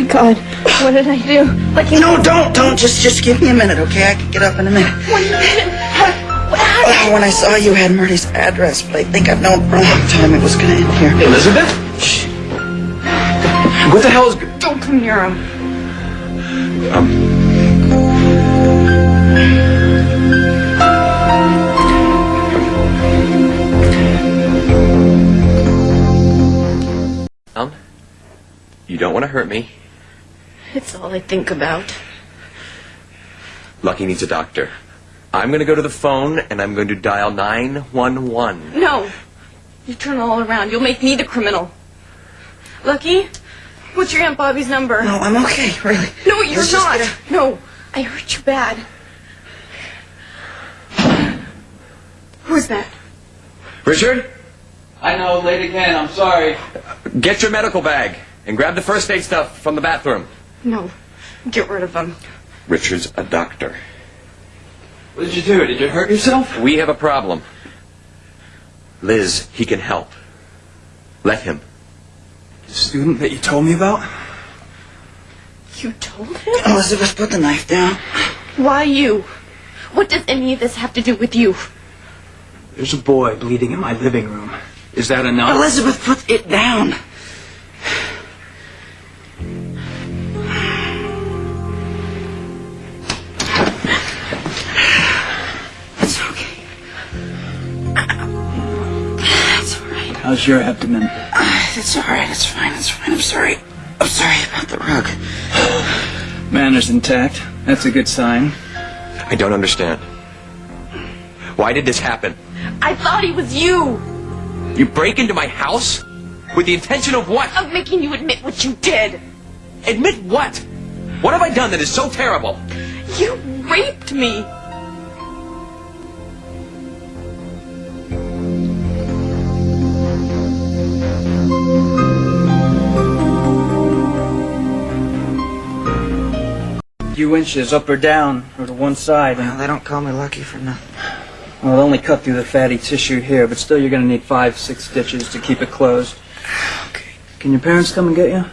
God, what did I do? Like, no, don't. Just give me a minute, okay? I can get up in a minute. What happened? When I saw you had Murty's address, but I think I've known for a long time it was going to end here. Elizabeth? Shh. What the hell is... Don't come near him. You don't want to hurt me. It's all I think about. Lucky needs a doctor. I'm going to go to the phone and I'm going to dial 911. No. You turn all around. You'll make me the criminal. Lucky, what's your Aunt Bobby's number? No, I'm okay, really. No, you're not. No, I hurt you bad. Who's that? Richard? I know, late again. I'm sorry. Get your medical bag and grab the first aid stuff from the bathroom. No, get rid of him. Richard's a doctor. What did you do? Did you hurt yourself? We have a problem. Liz, he can help. Let him. The student that you told me about? You told him? Elizabeth, put the knife down. Why you? What does any of this have to do with you? There's a boy bleeding in my living room. Is that enough? Elizabeth, put it down. It's okay. It's all right. How's your abdomen? It's all right. It's fine. It's fine. I'm sorry. I'm sorry about the rug. Manners intact. That's a good sign. I don't understand. Why did this happen? I thought he was you. You break into my house? With the intention of what? Of making you admit what you did. Admit what? What have I done that is so terrible? You raped me. Few inches up or down, or to one side. Well, they don't call me lucky for nothing. Well, it'll only cut through the fatty tissue here, but still you're going to need 5-6 stitches to keep it closed. Okay. Can your parents come and get you?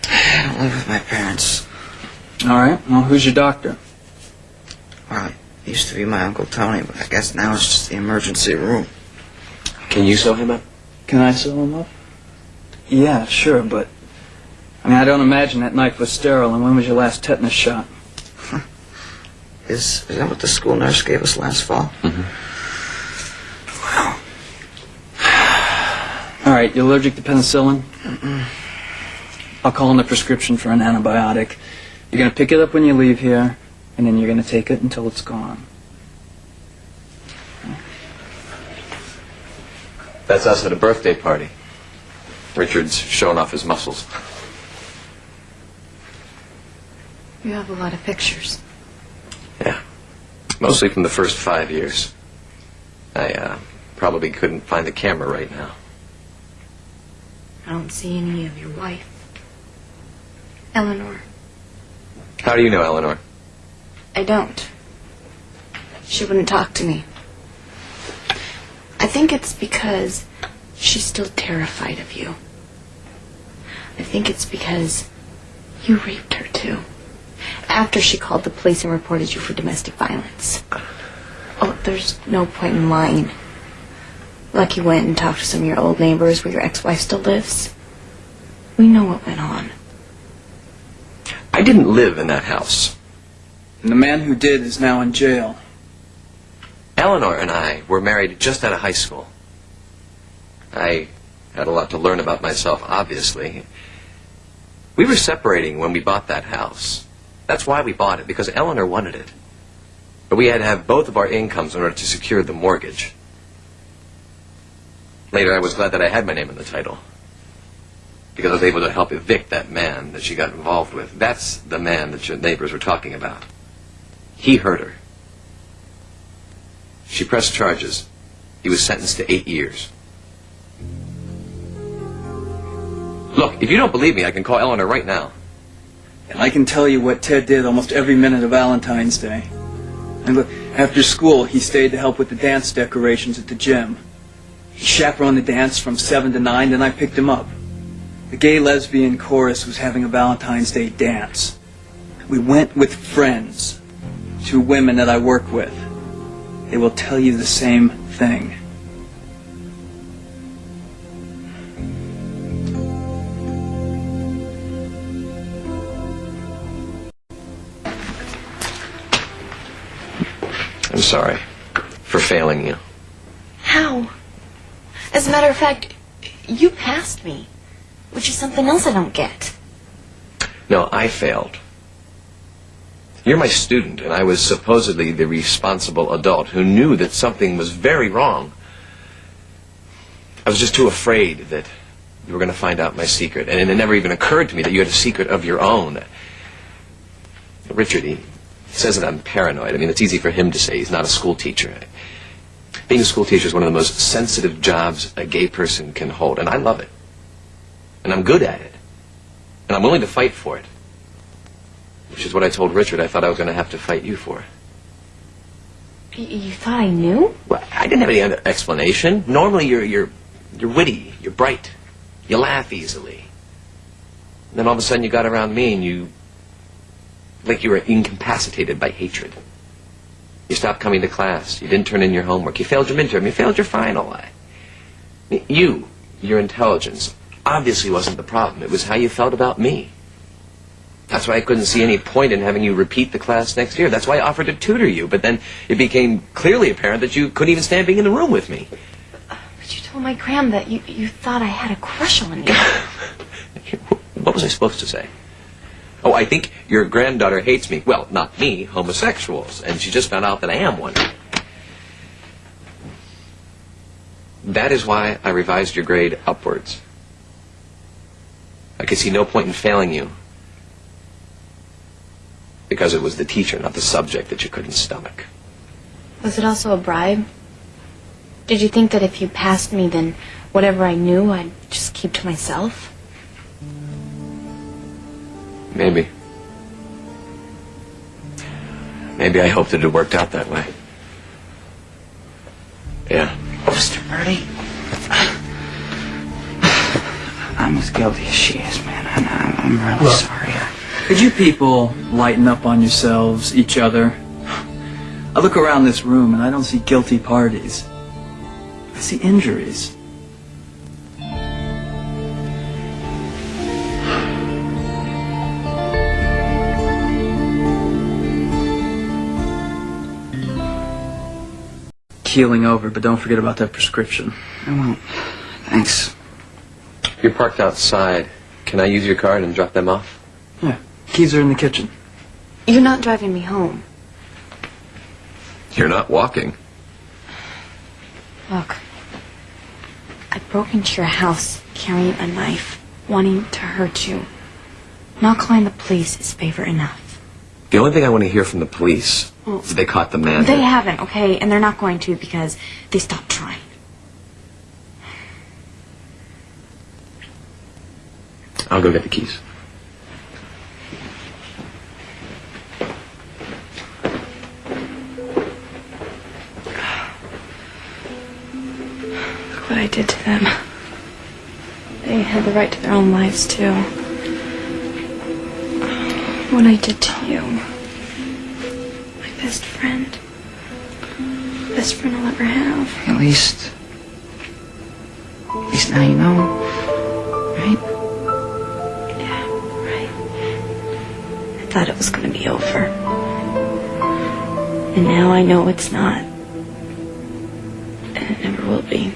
I don't live with my parents. All right. Well, who's your doctor? Well, it used to be my Uncle Tony, but I guess now it's just the emergency room. Can you sew him up? Can I sew him up? Yeah, sure, but... I mean, I don't imagine that knife was sterile, and when was your last tetanus shot? Is that what the school nurse gave us last fall? Mm-hmm. Wow. All right, you allergic to penicillin? Mm-mm. I'll call in the prescription for an antibiotic. You're going to pick it up when you leave here, and then you're going to take it until it's gone. That's us at a birthday party. Richard's showing off his muscles. You have a lot of pictures. Yeah. Mostly from the first 5 years. I probably couldn't find the camera right now. I don't see any of your wife. Eleanor. How do you know Eleanor? I don't. She wouldn't talk to me. I think it's because she's still terrified of you. I think it's because you raped her too. After she called the police and reported you for domestic violence. Oh, there's no point in lying. Lucky went and talked to some of your old neighbors where your ex-wife still lives. We know what went on. I didn't live in that house. And the man who did is now in jail. Eleanor and I were married just out of high school. I had a lot to learn about myself, obviously. We were separating when we bought that house. That's why we bought it, because Eleanor wanted it. But we had to have both of our incomes in order to secure the mortgage. Later, I was glad that I had my name in the title, because I was able to help evict that man that she got involved with. That's the man that your neighbors were talking about. He hurt her. She pressed charges. He was sentenced to 8 years. Look, if you don't believe me, I can call Eleanor right now. And I can tell you what Ted did almost every minute of Valentine's Day. And look, after school, he stayed to help with the dance decorations at the gym. He chaperoned the dance from 7 to 9, then I picked him up. The gay lesbian chorus was having a Valentine's Day dance. We went with friends, 2 women that I work with. They will tell you the same thing. I'm sorry for failing you. How? As a matter of fact, you passed me, which is something else I don't get. No, I failed. You're my student, and I was supposedly the responsible adult who knew that something was very wrong. I was just too afraid that you were going to find out my secret, and it never even occurred to me that you had a secret of your own. Richard, he says that I'm paranoid. I mean, it's easy for him to say. He's not a school teacher. Being a school teacher is one of the most sensitive jobs a gay person can hold, and I love it. And I'm good at it. And I'm willing to fight for it. Which is what I told Richard I thought I was going to have to fight you for. You thought I knew? Well, I didn't have any other explanation. Normally you're witty, you're bright, you laugh easily. And then all of a sudden you got around me and you were incapacitated by hatred. You stopped coming to class. You didn't turn in your homework. You failed your midterm. You failed your final. Your intelligence obviously wasn't the problem. It was how you felt about me. That's why I couldn't see any point in having you repeat the class next year. That's why I offered to tutor you. But then it became clearly apparent that you couldn't even stand being in the room with me. But you told my Graham that you thought I had a crush on you. What was I supposed to say? Oh, I think your granddaughter hates me. Well, not me, homosexuals. And she just found out that I am one. That is why I revised your grade upwards. I could see no point in failing you. Because it was the teacher, not the subject, that you couldn't stomach. Was it also a bribe? Did you think that if you passed me, then whatever I knew, I'd just keep to myself? Maybe. Maybe I hoped that it worked out that way. Yeah. Mr. Birdie, I'm as guilty as she is, man. I'm really sorry. Could you people lighten up on yourselves, each other? I look around this room and I don't see guilty parties. I see injuries. Keeling over, but don't forget about that prescription. I won't. Thanks. You're parked outside. Can I use your card and drop them off? Yeah, keys are in the kitchen. You're not driving me home. You're not walking. Look, I broke into your house carrying a knife, wanting to hurt you. Not calling the police is favor enough. The only thing I want to hear from the police is they caught the man. They haven't, okay? And they're not going to because they stopped trying. I'll go get the keys. Look what I did to them. They had the right to their own lives, too. What I did to you. My best friend. Best friend I'll ever have. At least now you know, right? Yeah, right. I thought it was going to be over. And now I know it's not. And it never will be.